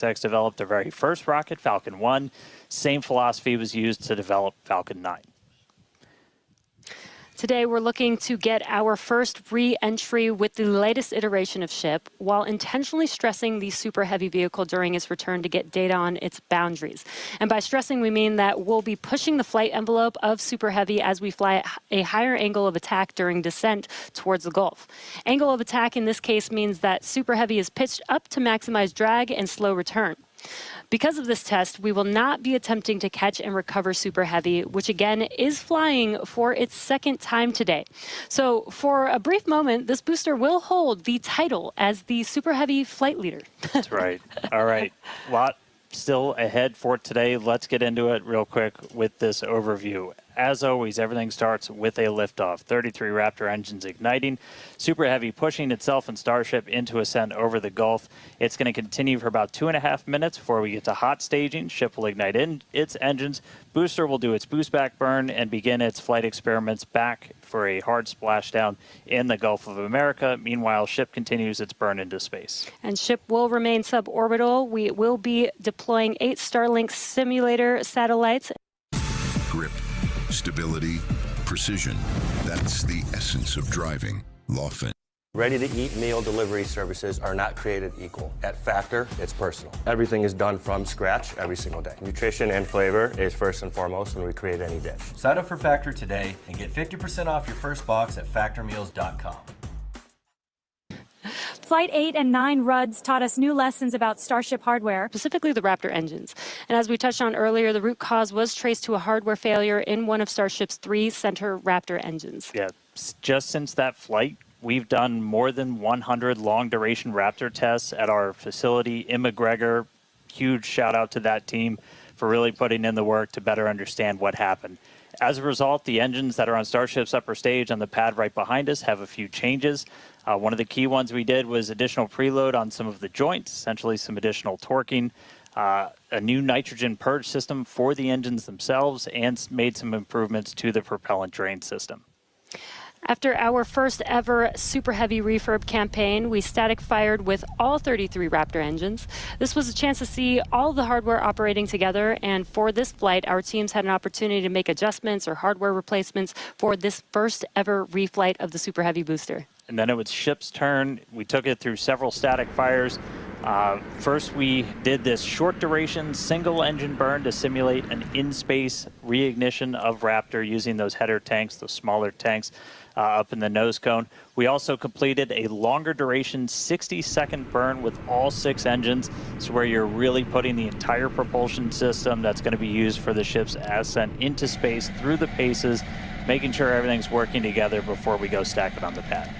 SpaceX developed their very first rocket, Falcon 1. Same philosophy was used to develop Falcon 9. Today, we're looking to get our first re-entry with the latest iteration of SHIP, while intentionally stressing the super heavy vehicle during its return to get data on its boundaries. And by stressing, we mean that we'll be pushing the flight envelope of super heavy as we fly at a higher angle of attack during descent towards the Gulf. Angle of attack in this case means that super heavy is pitched up to maximize drag and slow return. Because of this test, we will not be attempting to catch and recover Super Heavy, which again is flying for its second time today. So for a brief moment, this booster will hold the title as the Super Heavy flight leader. That's right. All right. Lot still ahead for today. Let's get into it real quick with this overview. As always, everything starts with a liftoff. 33 Raptor engines igniting. Super Heavy pushing itself and StarShip into ascent over the Gulf. It's going to continue for about 2.5 minutes before we get to hot staging. Ship will ignite its engines. Booster will do its boost back burn and begin its flight experiments back for a hard splashdown in the Gulf of America. Meanwhile, Ship continues its burn into space. And Ship will remain suborbital. We will be deploying 8 Starlink simulator satellites. Grip, stability, precision. That's the essence of driving. Lawfin. Ready-to-eat meal delivery services are not created equal. At Factor, it's personal. Everything is done from scratch every single day. Nutrition and flavor is first and foremost when we create any dish. Sign up for Factor today and get 50% off your first box at factormeals.com. Flight 8 and 9 RUDs taught us new lessons about Starship hardware. Specifically the Raptor engines. And as we touched on earlier, the root cause was traced to a hardware failure in one of Starship's 3 center Raptor engines. Yeah, just since that flight, we've done more than 100 long-duration Raptor tests at our facility in McGregor. Huge shout out to that team for really putting in the work to better understand what happened. As a result, the engines that are on Starship's upper stage on the pad right behind us have a few changes. One of the key ones we did was additional preload on some of the joints, essentially some additional torquing, a new nitrogen purge system for the engines themselves, and made some improvements to the propellant drain system. After our first ever Super Heavy refurb campaign, we static fired with all 33 Raptor engines. This was a chance to see all the hardware operating together, and for this flight, our teams had an opportunity to make adjustments or hardware replacements for this first ever reflight of the Super Heavy booster. And then it was Ship's turn. We took it through several static fires. First, we did this short duration single engine burn to simulate an in-space reignition of Raptor using those header tanks, those smaller tanks up in the nose cone. We also completed a longer duration 60-second burn with all 6 engines. So where you're really putting the entire propulsion system that's going to be used for the ship's ascent into space through the paces, making sure everything's working together before we go stack it on the pad.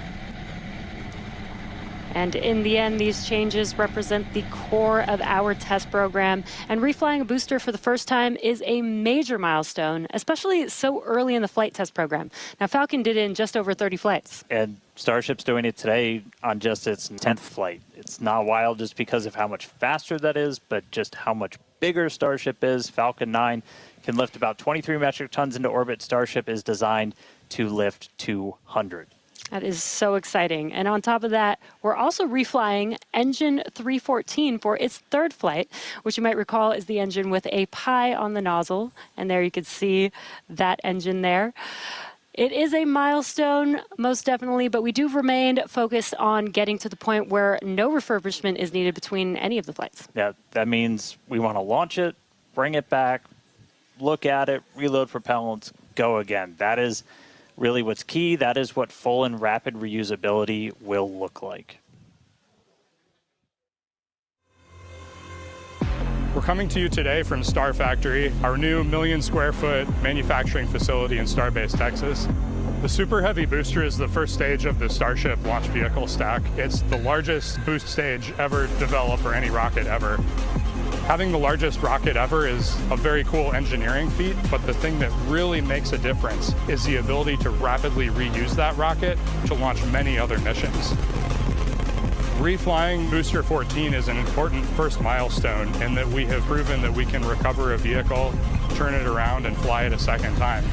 And in the end, these changes represent the core of our test program. And reflying a booster for the first time is a major milestone, especially so early in the flight test program. Now, Falcon did it in just over 30 flights. And Starship's doing it today on just its 10th flight. It's not wild just because of how much faster that is, but just how much bigger Starship is. Falcon 9 can lift about 23 metric tons into orbit. Starship is designed to lift 200. That is so exciting. And on top of that, we're also reflying engine 314 for its 3rd flight, which you might recall is the engine with a pie on the nozzle. And there you can see that engine there. It is a milestone, most definitely, but we do remain focused on getting to the point where no refurbishment is needed between any of the flights. Yeah, that means we want to launch it, bring it back, look at it, reload propellants, go again. That is really what's key. That is what full and rapid reusability will look like. We're coming to you today from Star Factory, our new 1 million square foot manufacturing facility in Starbase, Texas. The Super Heavy booster is the first stage of the Starship launch vehicle stack. It's the largest boost stage ever developed for any rocket ever. Having the largest rocket ever is a very cool engineering feat, but the thing that really makes a difference is the ability to rapidly reuse that rocket to launch many other missions. Reflying Booster 14 is an important first milestone in that we have proven that we can recover a vehicle, turn it around, and fly it a second time.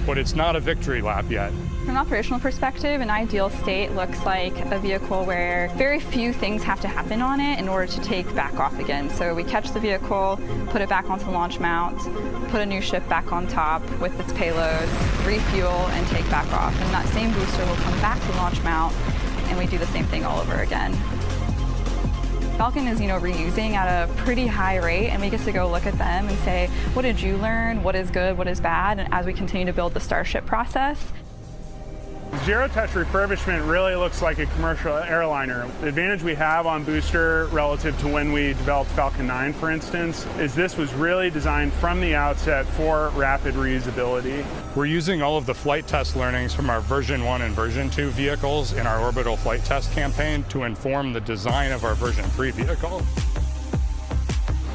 but it's not a victory lap yet. From an operational perspective, an ideal state looks like a vehicle where very few things have to happen on it in order to take back off again. So we catch the vehicle, put it back onto the launch mount, put a new ship back on top with its payload, refuel, and take back off. And that same booster will come back to the launch mount, and we do the same thing all over again. Falcon is, reusing at a pretty high rate, and we get to go look at them and say, what did you learn? What is good? What is bad? And as we continue to build the StarShip process. Zero-touch refurbishment really looks like a commercial airliner. The advantage we have on booster relative to when we developed Falcon 9, for instance, is this was really designed from the outset for rapid reusability. We're using all of the flight test learnings from our version 1 and version 2 vehicles in our orbital flight test campaign to inform the design of our version 3 vehicle.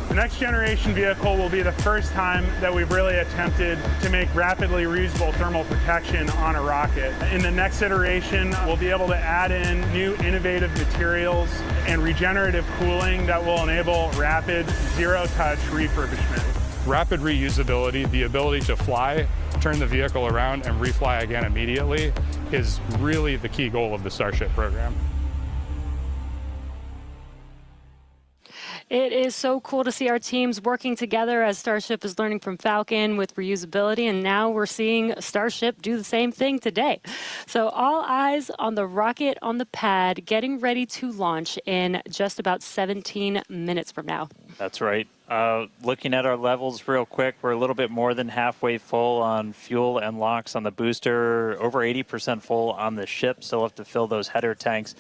The next generation vehicle will be the first time that we've really attempted to make rapidly reusable thermal protection on a rocket. In the next iteration, we'll be able to add in new innovative materials and regenerative cooling that will enable rapid zero-touch refurbishment. Rapid reusability, the ability to fly, turn the vehicle around, and refly again immediately is really the key goal of the StarShip program. It is so cool to see our teams working together as StarShip is learning from Falcon with reusability, and now we're seeing StarShip do the same thing today. So all eyes on the rocket on the pad, getting ready to launch in just about 17 minutes from now. That's right. Looking at our levels real quick, we're a little bit more than halfway full on fuel and LOX on the booster, over 80% full on the ship. Still have to fill those header tanks,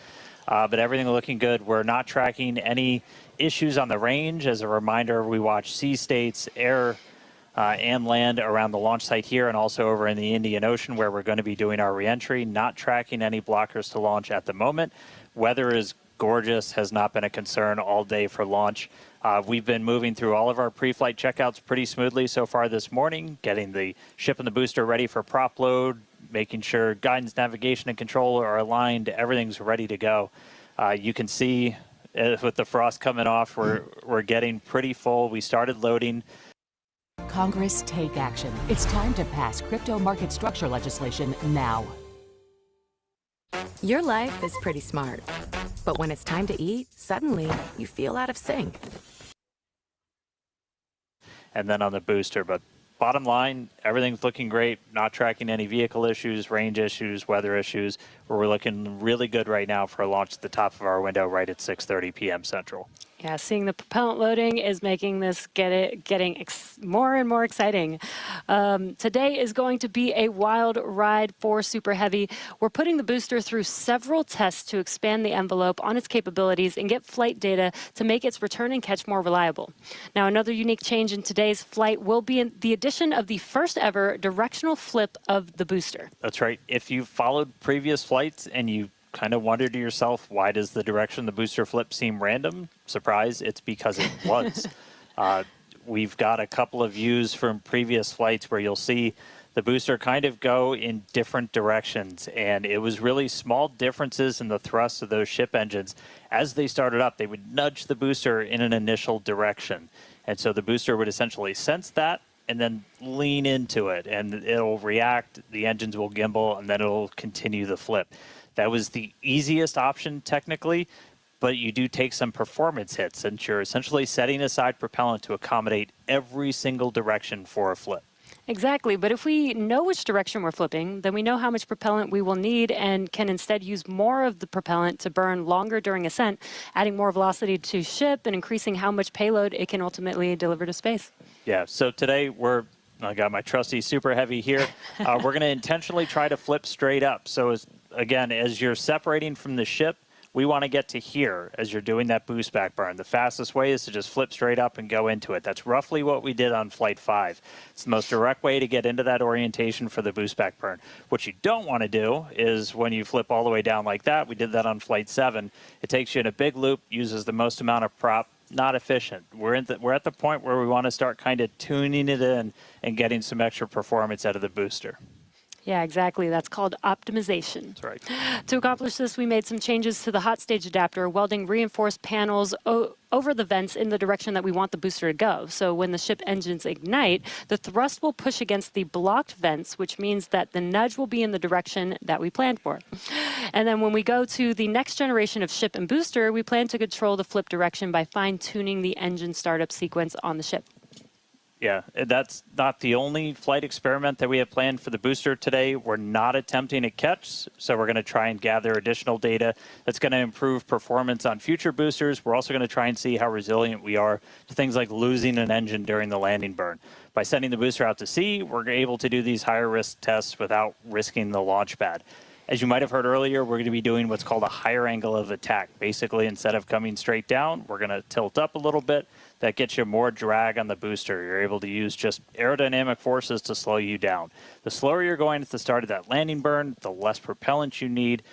but everything looking good. We're not tracking any issues on the range. As a reminder, we watch sea states, air, and land around the launch site here and also over in the Indian Ocean where we're going to be doing our reentry. Not tracking any blockers to launch at the moment. Weather is gorgeous, has not been a concern all day for launch. We've been moving through all of our pre-flight checkouts pretty smoothly so far this morning, getting the ship and the booster ready for prop load, making sure guidance, navigation, and control are aligned. Everything's ready to go. You can see with the frost coming off, we're getting pretty full. We started loading. Congress, take action. It's time to pass crypto market structure legislation now. Your life is pretty smart, but when it's time to eat, suddenly you feel out of sync. And then on the booster, but bottom line, everything's looking great. Not tracking any vehicle issues, range issues, weather issues. We're looking really good right now for a launch at the top of our window right at 6:30 p.m. Central. Yeah, seeing the propellant loading is making this getting more and more exciting. Today is going to be a wild ride for Super Heavy. We're putting the booster through several tests to expand the envelope on its capabilities and get flight data to make its return and catch more reliable. Now, another unique change in today's flight will be the addition of the first ever directional flip of the booster. That's right. If you followed previous flights and you kind of wondered to yourself, why does the direction of the booster flip seem random? Surprise, it's because it was. We've got a couple of views from previous flights where you'll see the booster kind of go in different directions, and it was really small differences in the thrust of those ship engines. As they started up, they would nudge the booster in an initial direction, and so the booster would essentially sense that and then lean into it, and it'll react, the engines will gimbal, and then it'll continue the flip. That was the easiest option technically, but you do take some performance hits since you're essentially setting aside propellant to accommodate every single direction for a flip. Exactly, but if we know which direction we're flipping, then we know how much propellant we will need and can instead use more of the propellant to burn longer during ascent, adding more velocity to ship and increasing how much payload it can ultimately deliver to space. Yeah, so today I got my trusty Super Heavy here. We're going to intentionally try to flip straight up. So as you're separating from the ship, we want to get to here as you're doing that boost back burn. The fastest way is to just flip straight up and go into it. That's roughly what we did on Flight 5. It's the most direct way to get into that orientation for the boost back burn. What you don't want to do is when you flip all the way down like that, we did that on Flight 7, it takes you in a big loop, uses the most amount of prop, not efficient. We're at the point where we want to start kind of tuning it in and getting some extra performance out of the booster. Yeah, exactly. That's called optimization. That's right. To accomplish this, we made some changes to the hot stage adapter, welding reinforced panels over the vents in the direction that we want the booster to go. So when the ship engines ignite, the thrust will push against the blocked vents, which means that the nudge will be in the direction that we planned for. And then when we go to the next generation of ship and booster, we plan to control the flip direction by fine-tuning the engine startup sequence on the ship. Yeah, that's not the only flight experiment that we have planned for the booster today. We're not attempting a catch, so we're going to try and gather additional data that's going to improve performance on future boosters. We're also going to try and see how resilient we are to things like losing an engine during the landing burn. By sending the booster out to sea, we're able to do these higher risk tests without risking the launch pad. As you might have heard earlier, we're going to be doing what's called a higher angle of attack. Basically, instead of coming straight down, we're going to tilt up a little bit. That gets you more drag on the booster. You're able to use just aerodynamic forces to slow you down. The slower you're going at the start of that landing burn, the less propellant you need,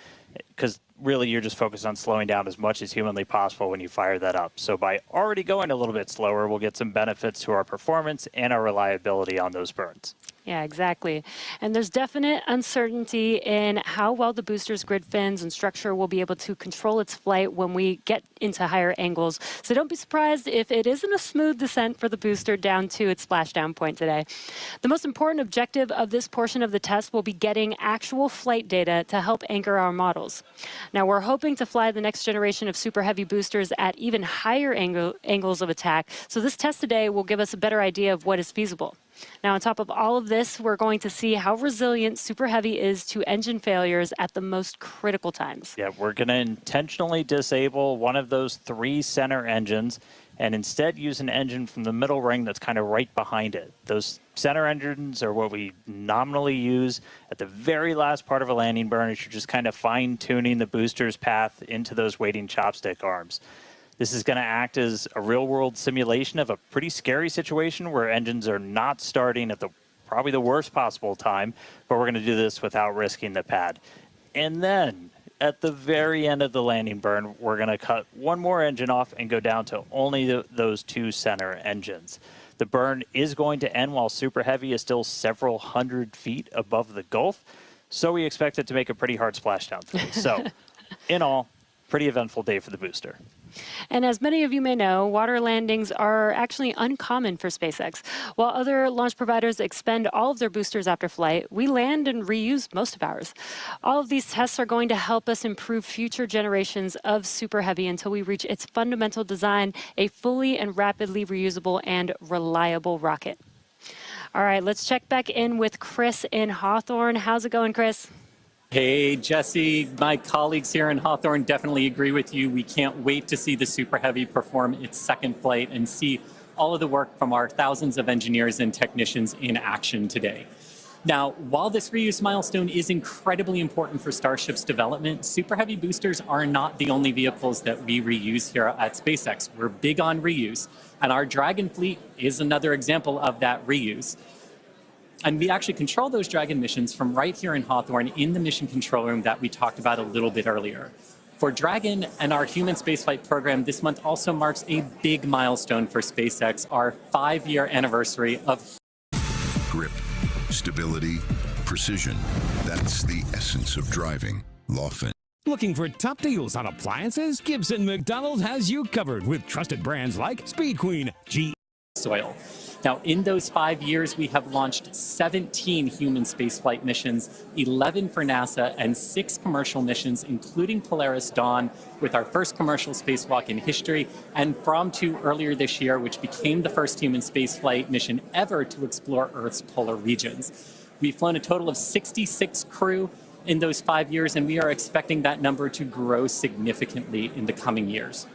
because really you're just focused on slowing down as much as humanly possible when you fire that up. So by already going a little bit slower, we'll get some benefits to our performance and our reliability on those burns. Yeah, exactly. And there's definite uncertainty in how well the booster's grid fins and structure will be able to control its flight when we get into higher angles. So don't be surprised if it isn't a smooth descent for the booster down to its splashdown point today. The most important objective of this portion of the test will be getting actual flight data to help anchor our models. Now, we're hoping to fly the next generation of super heavy boosters at even higher angles of attack. So this test today will give us a better idea of what is feasible. Now, on top of all of this, we're going to see how resilient Super Heavy is to engine failures at the most critical times. Yeah, we're going to intentionally disable one of those 3 center engines and instead use an engine from the middle ring that's kind of right behind it. Those center engines are what we nominally use at the very last part of a landing burn as you're just kind of fine-tuning the booster's path into those waiting chopstick arms. This is going to act as a real-world simulation of a pretty scary situation where engines are not starting at probably the worst possible time, but we're going to do this without risking the pad. And then, at the very end of the landing burn, we're going to cut one more engine off and go down to only those 2 center engines. The burn is going to end while Super Heavy is still several hundred feet above the Gulf, so we expect it to make a pretty hard splashdown today. So, in all, pretty eventful day for the booster. And as many of you may know, water landings are actually uncommon for SpaceX. While other launch providers expend all of their boosters after flight, we land and reuse most of ours. All of these tests are going to help us improve future generations of Super Heavy until we reach its fundamental design, a fully and rapidly reusable and reliable rocket. All right, let's check back in with Chris in Hawthorne. How's it going, Chris? Hey, Jesse, my colleagues here in Hawthorne definitely agree with you. We can't wait to see the Super Heavy perform its second flight and see all of the work from our thousands of engineers and technicians in action today. Now, while this reuse milestone is incredibly important for Starship's development, Super Heavy boosters are not the only vehicles that we reuse here at SpaceX. We're big on reuse, and our Dragon fleet is another example of that reuse. And we actually control those Dragon missions from right here in Hawthorne in the mission control room that we talked about a little bit earlier. For Dragon and our human spaceflight program, this month also marks a big milestone for SpaceX, our 5-year anniversary of Grip, stability, precision. That's the essence of driving. Lawfin. Looking for top deals on appliances? Gibson McDonald has you covered with trusted brands like Speed Queen, soil. Now, in those 5 years, we have launched 17 human spaceflight missions, 11 for NASA, and 6 commercial missions, including Polaris Dawn, with our first commercial spacewalk in history, and From-2 earlier this year, which became the first human spaceflight mission ever to explore Earth's polar regions. We've flown a total of 66 crew in those 5 years, and we are expecting that number to grow significantly in the coming years.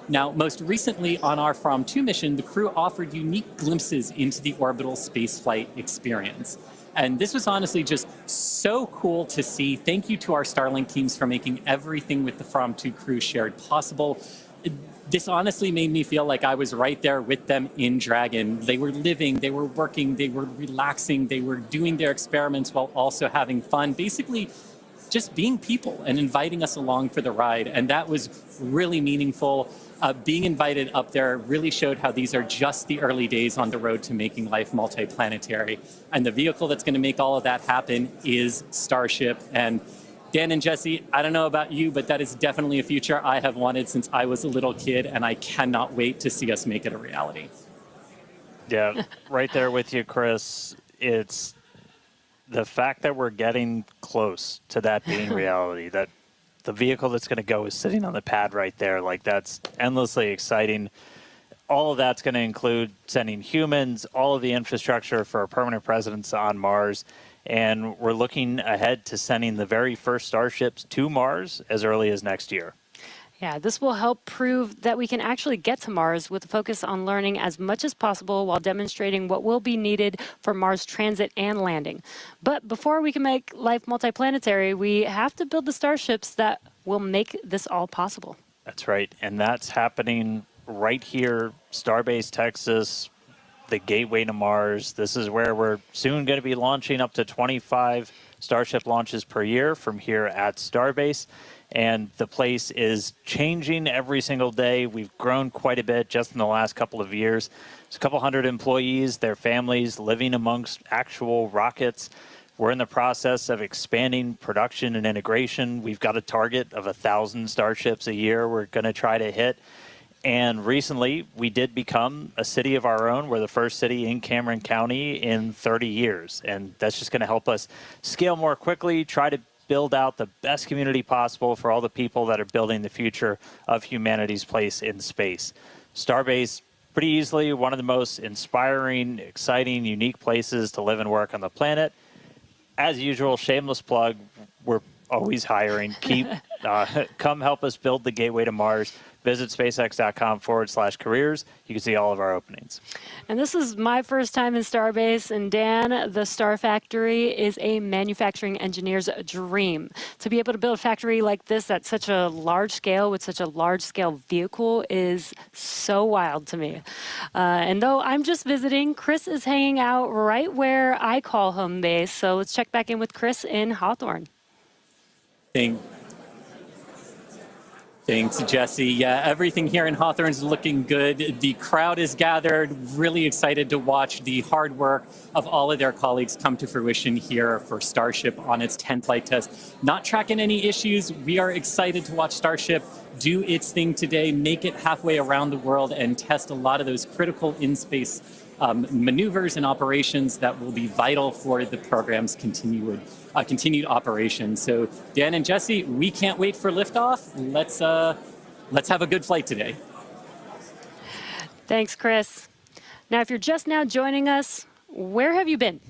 Now, most recently on our From-2 mission, the crew offered unique glimpses into the orbital spaceflight experience. And this was honestly just so cool to see. Thank you to our Starlink teams for making everything with the From-2 crew shared possible. This honestly made me feel like I was right there with them in Dragon. They were living, they were working, they were relaxing, they were doing their experiments while also having fun. Basically, just being people and inviting us along for the ride. And that was really meaningful. Being invited up there really showed how these are just the early days on the road to making life multiplanetary. And the vehicle that's going to make all of that happen is StarShip. And Dan and Jesse, I don't know about you, but that is definitely a future I have wanted since I was a little kid, and I cannot wait to see us make it a reality. Yeah, right there with you, Chris. It's the fact that we're getting close to that being reality, that the vehicle that's going to go is sitting on the pad right there. Like, that's endlessly exciting. All of that's going to include sending humans, all of the infrastructure for a permanent presence on Mars. And we're looking ahead to sending the very first Starships to Mars as early as next year. Yeah, this will help prove that we can actually get to Mars with a focus on learning as much as possible while demonstrating what will be needed for Mars transit and landing. But before we can make life multiplanetary, we have to build the starships that will make this all possible. That's right. And that's happening right here, Starbase, Texas, the gateway to Mars. This is where we're soon going to be launching up to 25 Starship launches per year from here at Starbase. And the place is changing every single day. We've grown quite a bit just in the last couple of years. There's a couple hundred employees, their families living amongst actual rockets. We're in the process of expanding production and integration. We've got a target of 1,000 Starships a year we're going to try to hit. And recently, we did become a city of our own. We're the first city in Cameron County in 30 years. And that's just going to help us scale more quickly, try to build out the best community possible for all the people that are building the future of humanity's place in space. Starbase, pretty easily one of the most inspiring, exciting, unique places to live and work on the planet. As usual, shameless plug, we're always hiring. Come help us build the gateway to Mars. Visit SpaceX.com/careers. You can see all of our openings. And this is my first time in Starbase. And Dan, the Star Factory is a manufacturing engineer's dream. To be able to build a factory like this at such a large scale with such a large scale vehicle is so wild to me. And though I'm just visiting, Chris is hanging out right where I call home base. So let's check back in with Chris in Hawthorne. Thanks, Jesse. Yeah, everything here in Hawthorne is looking good. The crowd is gathered, really excited to watch the hard work of all of their colleagues come to fruition here for Starship on its 10th flight test. Not tracking any issues. We are excited to watch Starship do its thing today, make it halfway around the world, and test a lot of those critical in-space maneuvers and operations that will be vital for the program's continued operation. So Dan and Jesse, we can't wait for liftoff. Let's have a good flight today. Thanks, Chris. Now, if you're just now joining us, where have you been?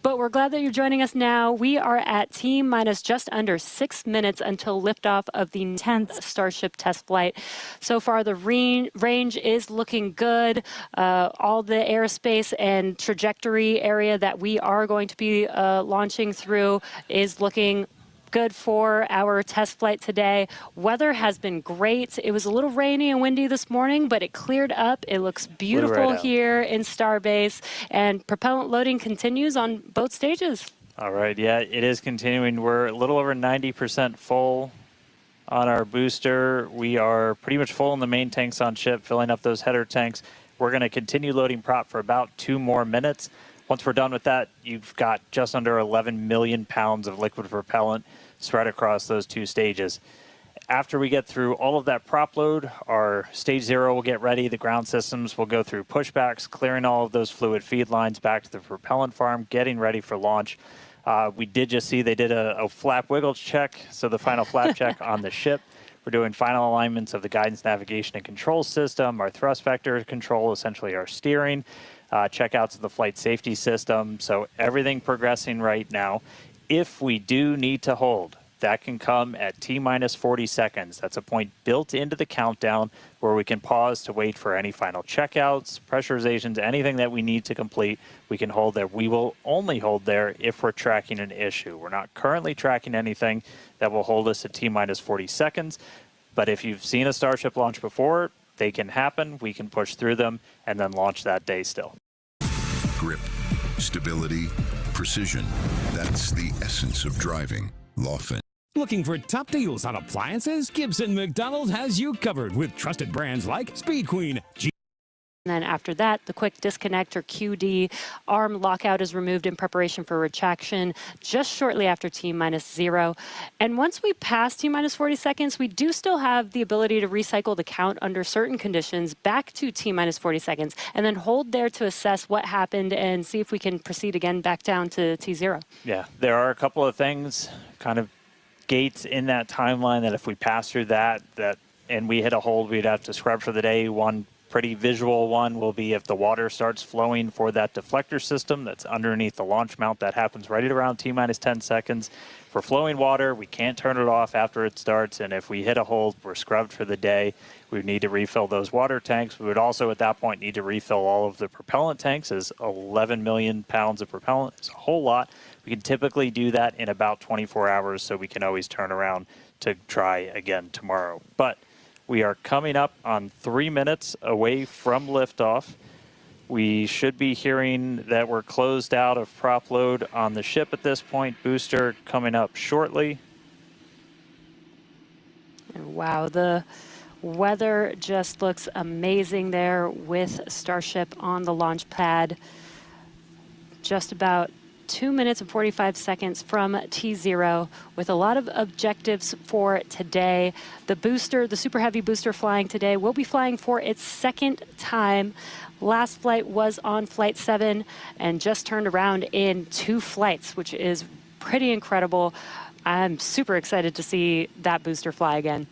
But we're glad that you're joining us now. We are at T-minus just under 6 minutes until liftoff of the 10th Starship test flight. So far, the range is looking good. All the airspace and trajectory area that we are going to be launching through is looking good for our test flight today. Weather has been great. It was a little rainy and windy this morning, but it cleared up. It looks beautiful here in Starbase, and propellant loading continues on both stages. All right, yeah, it is continuing. We're a little over 90% full on our booster. We are pretty much full in the main tanks on ship, filling up those header tanks. We're going to continue loading prop for about 2 more minutes. Once we're done with that, you've got just under 11 million pounds of liquid propellant spread across those 2 stages. After we get through all of that prop load, our stage 0 will get ready. The ground systems will go through pushbacks, clearing all of those fluid feed lines back to the propellant farm, getting ready for launch. We did just see they did a flap wiggle check, so the final flap check on the ship. We're doing final alignments of the guidance, navigation, and control system, our thrust vector control, essentially our steering, checkouts of the flight safety system. So everything progressing right now. If we do need to hold, that can come at T-minus 40 seconds. That's a point built into the countdown where we can pause to wait for any final checkouts, pressurizations, anything that we need to complete. We can hold there. We will only hold there if we're tracking an issue. We're not currently tracking anything that will hold us at T-minus 40 seconds. But if you've seen a Starship launch before, they can happen. We can push through them and then launch that day still. Grip, stability, precision. That's the essence of driving. Lawfin. Looking for top deals on appliances? Gibson McDonald has you covered with trusted brands like Speed Queen. And then after that, the quick disconnect or QD arm lockout is removed in preparation for retraction just shortly after T-0. And once we pass T-40 seconds, we do still have the ability to recycle the count under certain conditions back to T-40 seconds and then hold there to assess what happened and see if we can proceed again back down to T0. Yeah, there are a couple of things, kind of gates in that timeline that if we pass through that and we hit a hold, we'd have to scrub for the day. One pretty visual one will be if the water starts flowing for that deflector system that's underneath the launch mount. That happens right at around T-10 seconds. For flowing water, we can't turn it off after it starts, and if we hit a hold, we're scrubbed for the day. We would need to refill those water tanks. We would also at that point need to refill all of the propellant tanks, as 11 million pounds of propellant is a whole lot. We can typically do that in about 24 hours, so we can always turn around to try again tomorrow. But we are coming up on 3 minutes away from liftoff. We should be hearing that we're closed out of prop load on the ship at this point. Booster coming up shortly. And wow, the weather just looks amazing there with Starship on the launch pad. Just about 2 minutes and 45 seconds from T0 with a lot of objectives for today. The booster, the Super Heavy booster flying today, will be flying for its second time. Last flight was on Flight 7 and just turned around in 2 flights, which is pretty incredible. I'm super excited to see that booster fly again.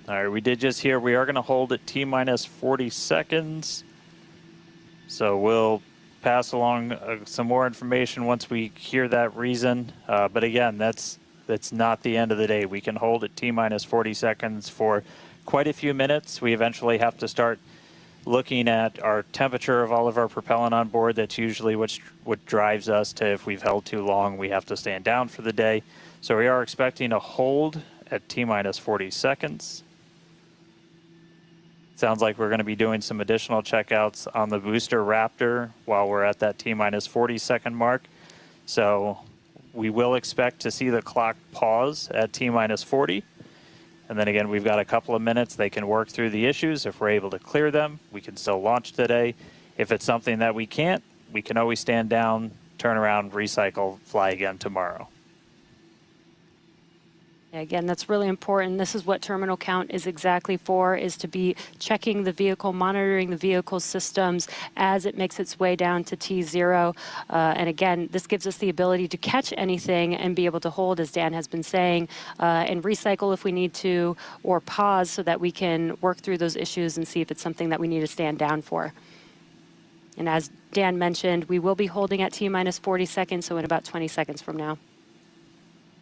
All right, we did just hear we are going to hold at T-40 seconds. So we'll pass along some more information once we hear that reason. But again, that's not the end of the day. We can hold at T-40 seconds for quite a few minutes. We eventually have to start looking at our temperature of all of our propellant on board. That's usually what drives us to, if we've held too long, we have to stand down for the day. So we are expecting a hold at T-40 seconds. Sounds like we're going to be doing some additional checkouts on the booster Raptor while we're at that T-40 second mark. So we will expect to see the clock pause at T-40. And then again, we've got a couple of minutes. They can work through the issues. If we're able to clear them, we can still launch today. If it's something that we can't, we can always stand down, turn around, recycle, fly again tomorrow. Again, that's really important. This is what terminal count is exactly for, is to be checking the vehicle, monitoring the vehicle systems as it makes its way down to T0. And again, this gives us the ability to catch anything and be able to hold, as Dan has been saying, and recycle if we need to, or pause so that we can work through those issues and see if it's something that we need to stand down for. And as Dan mentioned, we will be holding at T-40 seconds, so in about 20 seconds from now.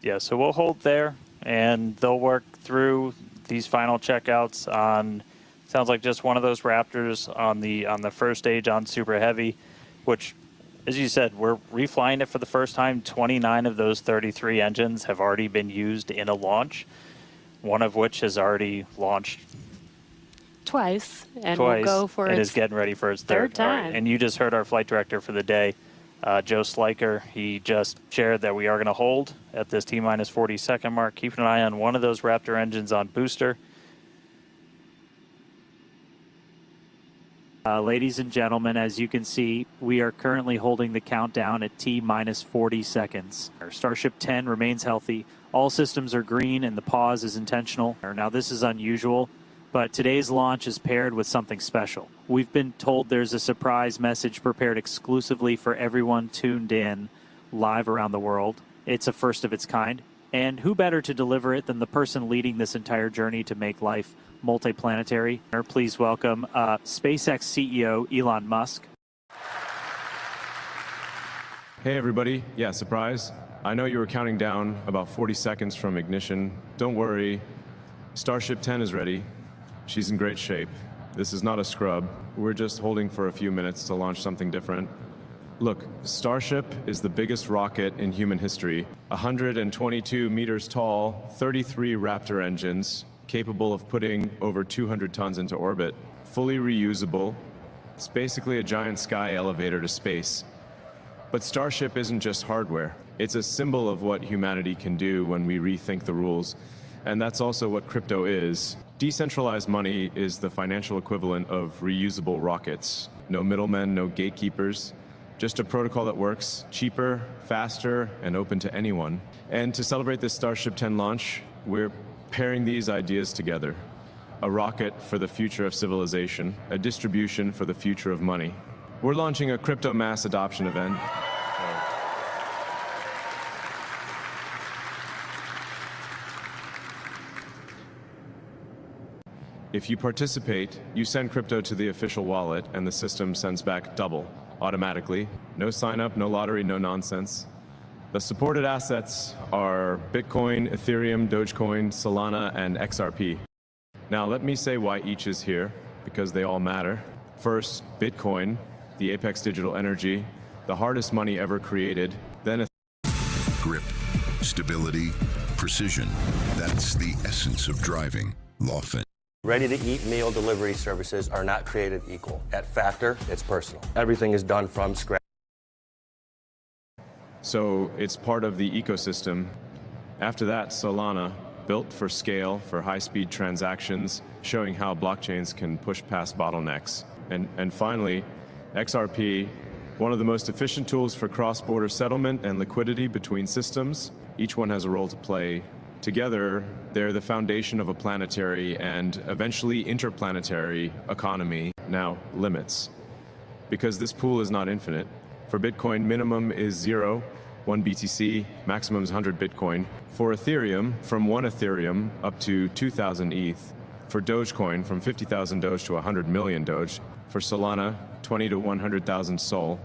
Yeah, so we'll hold there, and they'll work through these final checkouts on, sounds like just one of those Raptors on the first stage on Super Heavy, which, as you said, we're reflying it for the first time. 29 of those 33 engines have already been used in a launch, one of which has already launched twice, and will go for and its is getting ready for its third time. Right. And you just heard our flight director for the day, Joe Sliker. He just shared that we are going to hold at this T-40 second mark, keeping an eye on one of those Raptor engines on booster. Ladies and gentlemen, as you can see, we are currently holding the countdown at T-40 seconds. Our Starship 10 remains healthy. All systems are green and the pause is intentional. Now, this is unusual, but today's launch is paired with something special. We've been told there's a surprise message prepared exclusively for everyone tuned in live around the world. It's a first of its kind. And who better to deliver it than the person leading this entire journey to make life multiplanetary? Please welcome SpaceX CEO Elon Musk. Hey everybody, yeah, surprise. I know you were counting down about 40 seconds from ignition. Don't worry, Starship 10 is ready. She's in great shape. This is not a scrub. We're just holding for a few minutes to launch something different. Look, Starship is the biggest rocket in human history. 122 meters tall, 33 Raptor engines, capable of putting over 200 tons into orbit. Fully reusable. It's basically a giant sky elevator to space. But StarShip isn't just hardware. It's a symbol of what humanity can do when we rethink the rules. And that's also what crypto is. Decentralized money is the financial equivalent of reusable rockets. No middlemen, no gatekeepers. Just a protocol that works cheaper, faster, and open to anyone. And to celebrate this Starship 10 launch, we're pairing these ideas together. A rocket for the future of civilization, a distribution for the future of money. We're launching a crypto mass adoption event. If you participate, you send crypto to the official wallet, and the system sends back double, automatically. No sign up, no lottery, no nonsense. The supported assets are Bitcoin, Ethereum, Dogecoin, Solana, and XRP. Now let me say why each is here, because they all matter. First, Bitcoin, the apex digital energy, the hardest money ever created. Then Grip, stability, precision. That's the essence of driving. Lawfin. Ready-to-eat meal delivery services are not created equal. At Factor, it's personal. Everything is done from scratch. So it's part of the ecosystem. After that, Solana, built for scale, for high-speed transactions, showing how blockchains can push past bottlenecks. And finally, XRP, one of the most efficient tools for cross-border settlement and liquidity between systems. Each one has a role to play. Together, they're the foundation of a planetary and eventually interplanetary economy. Now, limits. Because this pool is not infinite. For Bitcoin, minimum is 0, 1 BTC, maximum is 100 Bitcoin. For Ethereum, from 1 Ethereum up to 2,000 ETH. For Dogecoin, from 50,000 Doge to 100 million Doge. For Solana, 20 to 100,000 Sol.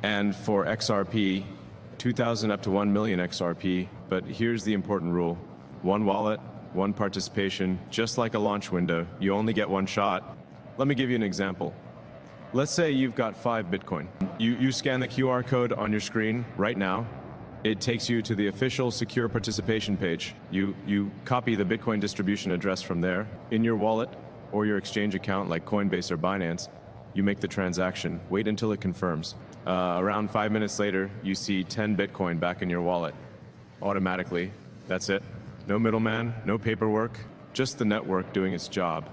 And for XRP, 2,000 up to 1 million XRP, but here's the important rule. One wallet, one participation, just like a launch window. You only get one shot. Let me give you an example. Let's say you've got 5 Bitcoin. You scan the QR code on your screen right now. It takes you to the official secure participation page. You copy the Bitcoin distribution address from there. In your wallet or your exchange account like Coinbase or Binance, you make the transaction. Wait until it confirms. Around 5 minutes later, you see 10 Bitcoin back in your wallet. Automatically. That's it. No middleman, no paperwork, just the network doing its job.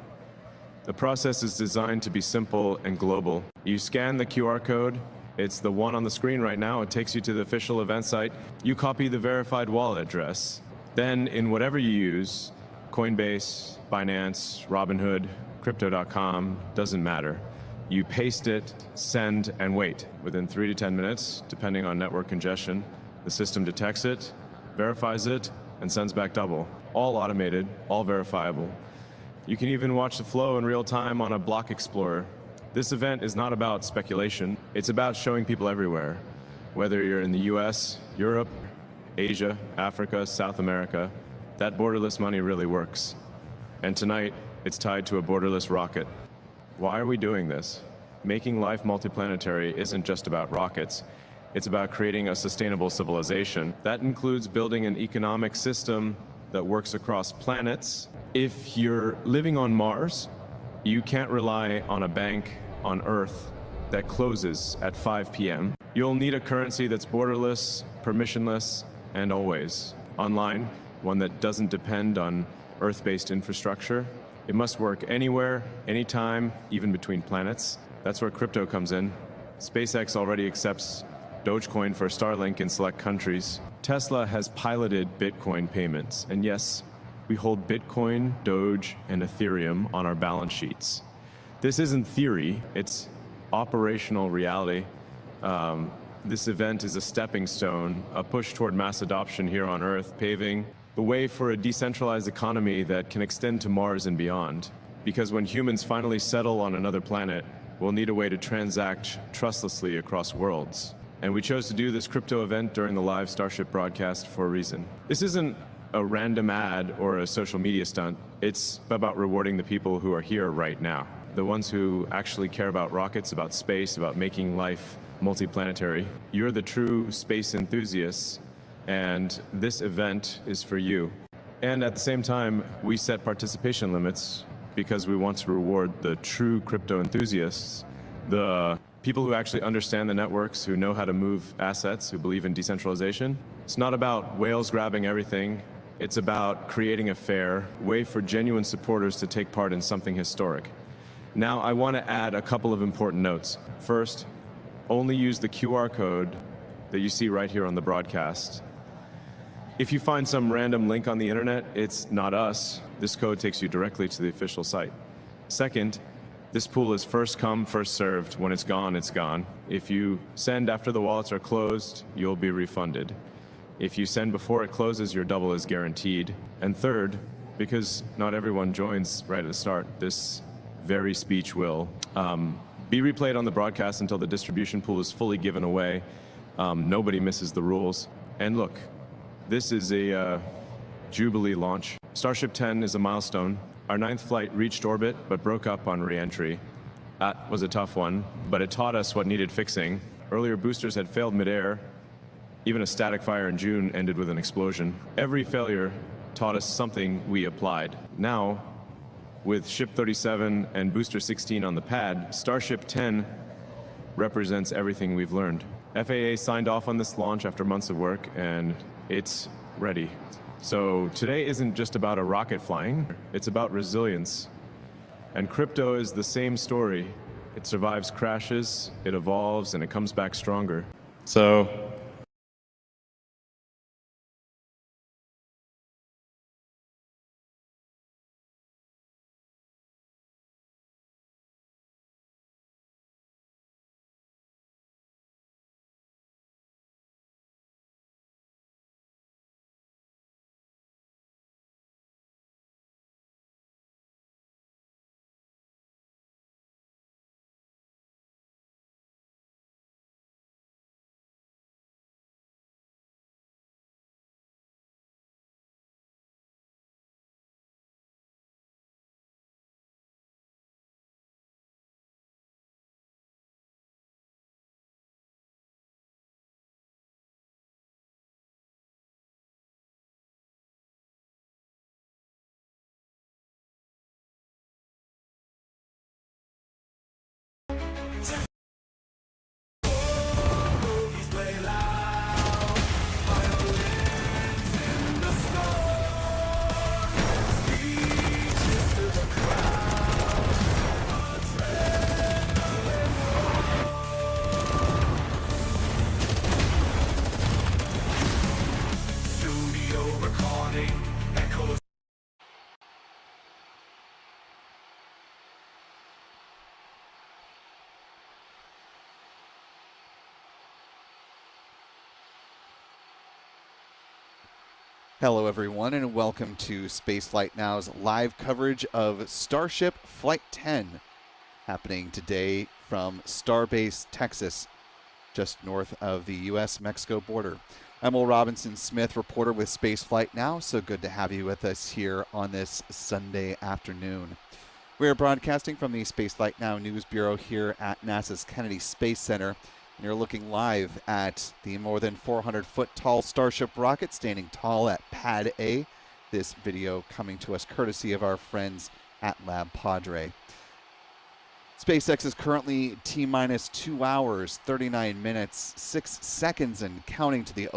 The process is designed to be simple and global. You scan the QR code. It's the one on the screen right now. It takes you to the official event site. You copy the verified wallet address. Then, in whatever you use, Coinbase, Binance, Robinhood, Crypto.com, doesn't matter. You paste it, send, and wait. Within 3 to 10 minutes, depending on network congestion, the system detects it, verifies it, and sends back double. All automated, all verifiable. You can even watch the flow in real time on a block explorer. This event is not about speculation. It's about showing people everywhere. Whether you're in the US, Europe, Asia, Africa, South America, that borderless money really works. And tonight, it's tied to a borderless rocket. Why are we doing this? Making life multiplanetary isn't just about rockets. It's about creating a sustainable civilization. That includes building an economic system that works across planets. If you're living on Mars, you can't rely on a bank on Earth that closes at 5 p.m. You'll need a currency that's borderless, permissionless, and always online, one that doesn't depend on Earth-based infrastructure. It must work anywhere, anytime, even between planets. That's where crypto comes in. SpaceX already accepts Dogecoin for Starlink in select countries. Tesla has piloted Bitcoin payments. And yes, we hold Bitcoin, Doge, and Ethereum on our balance sheets. This isn't theory, it's operational reality. This event is a stepping stone, a push toward mass adoption here on Earth, paving the way for a decentralized economy that can extend to Mars and beyond. Because when humans finally settle on another planet, we'll need a way to transact trustlessly across worlds. And we chose to do this crypto event during the live Starship broadcast for a reason. This isn't a random ad or a social media stunt. It's about rewarding the people who are here right now. The ones who actually care about rockets, about space, about making life multiplanetary. You're the true space enthusiasts, and this event is for you. And at the same time, we set participation limits because we want to reward the true crypto enthusiasts, the people who actually understand the networks, who know how to move assets, who believe in decentralization. It's not about whales grabbing everything. It's about creating a fair way for genuine supporters to take part in something historic. Now, I want to add a couple of important notes. First, only use the QR code that you see right here on the broadcast. If you find some random link on the internet, it's not us. This code takes you directly to the official site. Second, this pool is first come, first served. When it's gone, it's gone. If you send after the wallets are closed, you'll be refunded. If you send before it closes, your double is guaranteed. And third, because not everyone joins right at the start, this very speech will be replayed on the broadcast until the distribution pool is fully given away. Nobody misses the rules. And look, this is a Jubilee launch. Starship 10 is a milestone. Our 9th flight reached orbit, but broke up on re-entry. That was a tough one, but it taught us what needed fixing. Earlier boosters had failed midair. Even a static fire in June ended with an explosion. Every failure taught us something we applied. Now, with Ship 37 and Booster 16 on the pad, Starship 10 represents everything we've learned. FAA signed off on this launch after months of work, and it's ready. So today isn't just about a rocket flying, it's about resilience. And crypto is the same story. It survives crashes, it evolves, and it comes back stronger. So Hello everyone and welcome to Spaceflight Now's live coverage of Starship Flight 10, happening today from Starbase, Texas, just north of the U.S.-Mexico border. I'm Will Robinson-Smith, reporter with Spaceflight Now, so good to have you with us here on this Sunday afternoon. We are broadcasting from the Spaceflight Now News Bureau here at NASA's Kennedy Space Center. And you're looking live at the more than 400-foot tall Starship rocket standing tall at Pad A. This video coming to us courtesy of our friends at Lab Padre. SpaceX is currently T-minus 2 hours, 39 minutes, 6 seconds and counting to the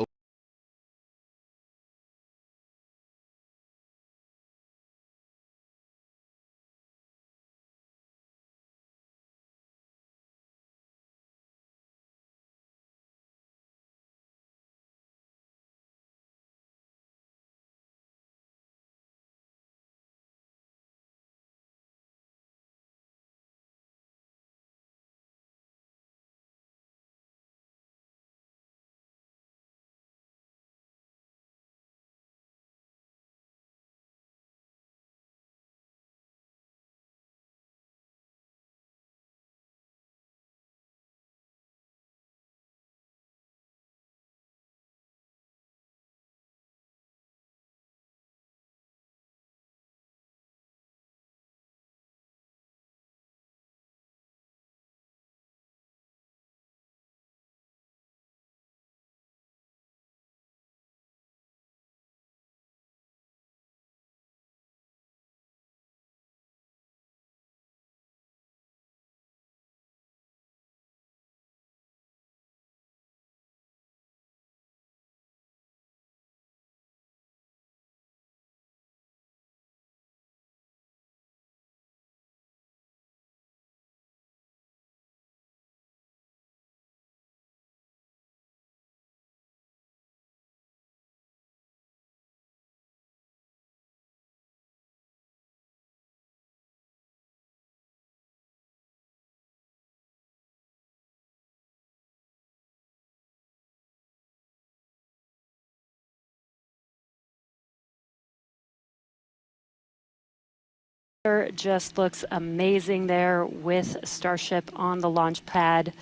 Just looks amazing there with Starship on the launch pad.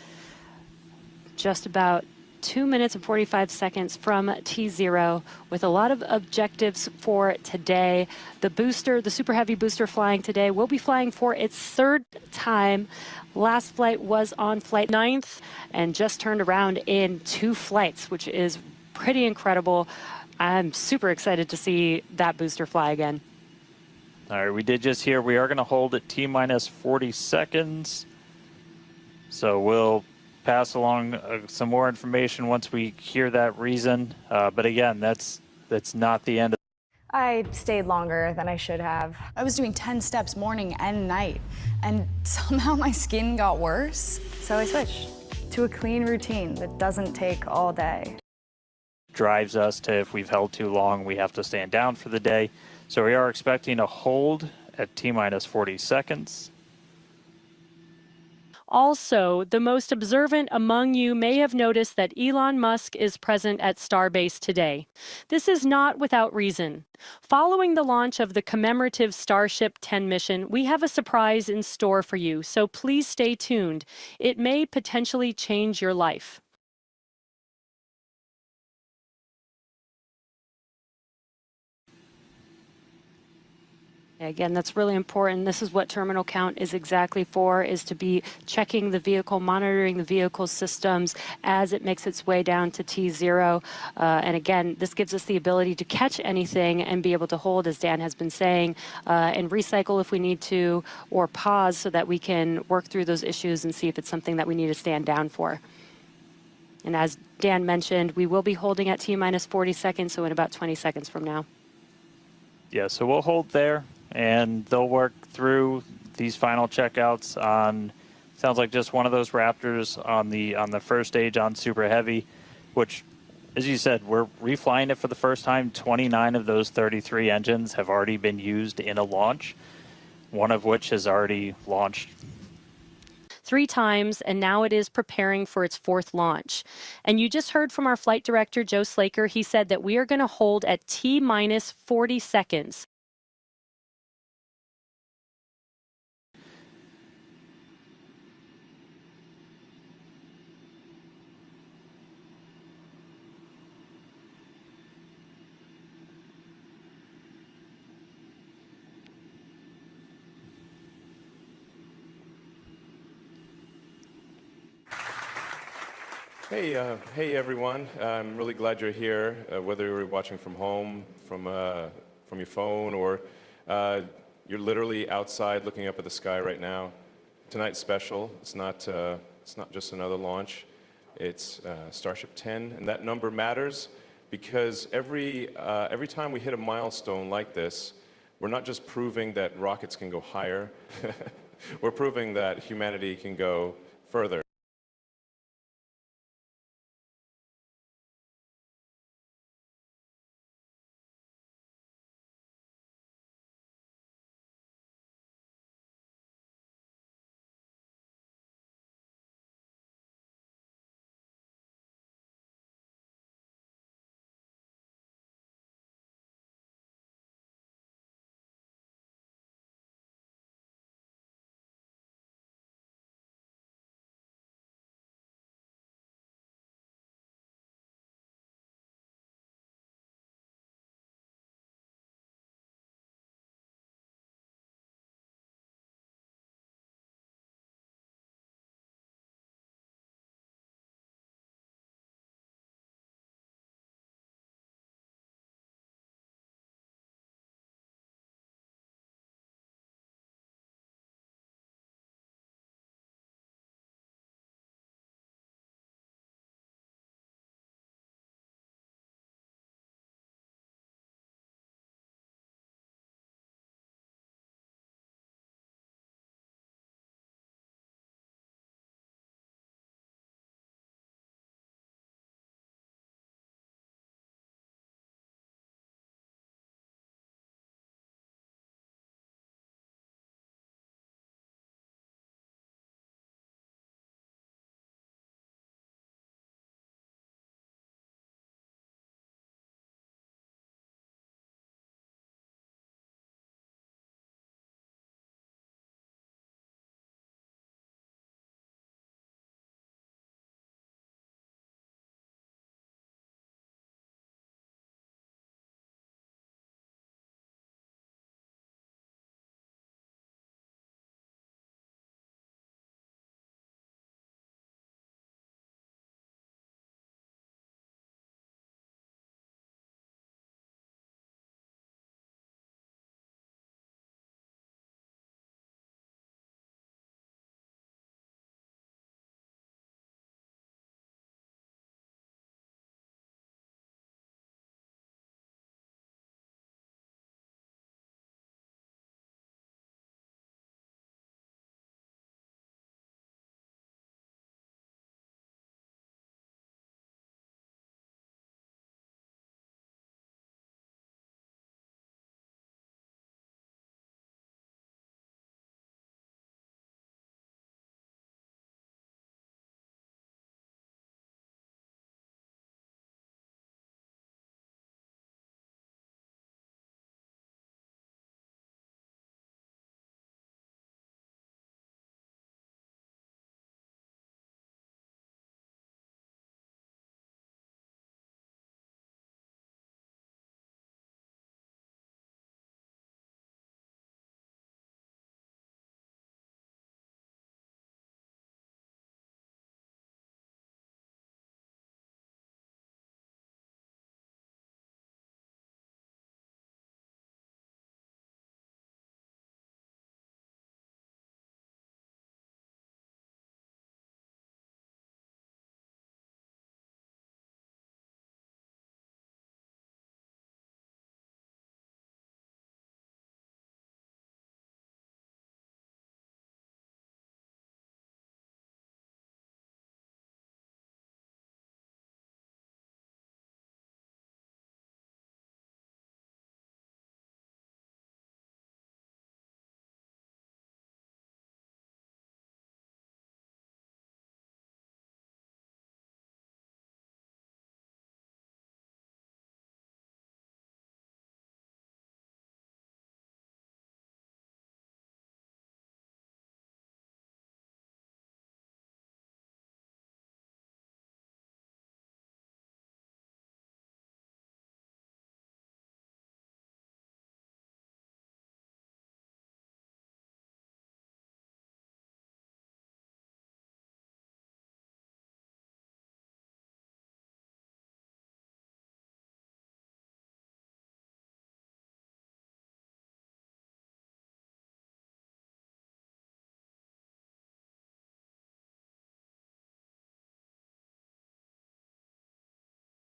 Just about 2 minutes and 45 seconds from T0 with a lot of objectives for today. The booster, the Super Heavy booster flying today, will be flying for its third time. Last flight was on flight 9th and just turned around in 2 flights, which is pretty incredible. I'm super excited to see that booster fly again. All right, we did just hear we are going to hold at T-minus 40 seconds. So we'll pass along some more information once we hear that reason. But again, that's not the end. I stayed longer than I should have. I was doing 10 steps morning and night, and somehow my skin got worse. So I switched to a clean routine that doesn't take all day. Drives us to, if we've held too long, we have to stand down for the day. So we are expecting a hold at T-minus 40 seconds. Also, the most observant among you may have noticed that Elon Musk is present at Starbase today. This is not without reason. Following the launch of the commemorative Starship 10 mission, we have a surprise in store for you, so please stay tuned. It may potentially change your life. Again, that's really important. This is what terminal count is exactly for, is to be checking the vehicle, monitoring the vehicle systems as it makes its way down to T0. And again, this gives us the ability to catch anything and be able to hold, as Dan has been saying, and recycle if we need to, or pause so that we can work through those issues and see if it's something that we need to stand down for. And as Dan mentioned, we will be holding at T-minus 40 seconds, so in about 20 seconds from now. Yeah, so we'll hold there, and they'll work through these final checkouts on, sounds like just one of those Raptors on the first stage on Super Heavy, which, as you said, we're reflying it for the first time. 29 of those 33 engines have already been used in a launch, one of which has already launched 3 times, and now it is preparing for its 4th launch. And you just heard from our flight director, Joe Slaker. He said that we are going to hold at T-minus 40 seconds. Hey everyone. I'm really glad you're here, whether you're watching from home, from your phone, or you're literally outside looking up at the sky right now. Tonight's special. It's not just another launch. It's Starship 10, and that number matters because every time we hit a milestone like this, we're not just proving that rockets can go higher. We're proving that humanity can go further.